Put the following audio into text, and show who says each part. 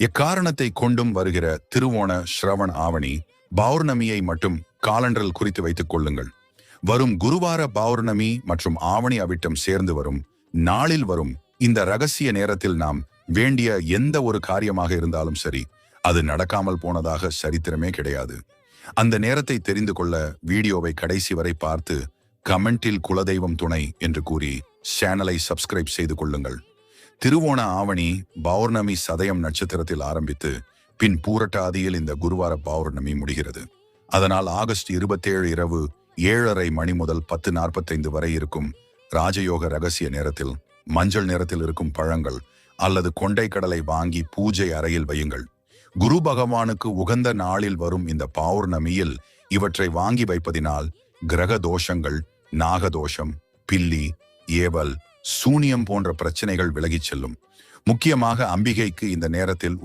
Speaker 1: எக்காரணத்தை கொண்டும் வருகிற திருவோண ஸ்ரவண ஆவணி பௌர்ணமியை மட்டும் காலண்டரில் குறித்து வைத்துக் கொள்ளுங்கள். வரும் குருவார பௌர்ணமி மற்றும் ஆவணி அவிட்டம் சேர்ந்து வரும் நாளில் வரும் இந்த ரகசிய நேரத்தில் நாம் வேண்டிய எந்த ஒரு காரியமாக இருந்தாலும் சரி, அது நடக்காமல் போனதாக சரித்திரமே கிடையாது. அந்த நேரத்தை தெரிந்து கொள்ள வீடியோவை கடைசி வரை பார்த்து கமெண்டில் குலதெய்வம் துணை என்று கூறி சேனலை சப்ஸ்கிரைப் செய்து கொள்ளுங்கள். திருவோண ஆவணி பௌர்ணமி சதயம் நட்சத்திரத்தில் ஆரம்பித்து பின் பூரட்டாதியில் இந்த குருவார பௌர்ணமி முடிகிறது. அதனால் ஆகஸ்ட் 27 இரவு 7:30 மணி முதல் 10:45 வரை இருக்கும் ராஜயோக ரகசிய நேரத்தில் மஞ்சள் நிறத்தில் இருக்கும் பழங்கள் அல்லது கொண்டை கடலை வாங்கி பூஜை அறையில் வையுங்கள். குரு பகவானுக்கு உகந்த நாளில் வரும் இந்த பௌர்ணமியில் இவற்றை வாங்கி வைப்பதினால் கிரக தோஷங்கள், நாகதோஷம், பில்லி, ஏவல், சூனியம் போன்ற பிரச்சனைகள் விலகிச் செல்லும். முக்கியமாக அம்பிகைக்கு இந்த நேரத்தில் ஒரு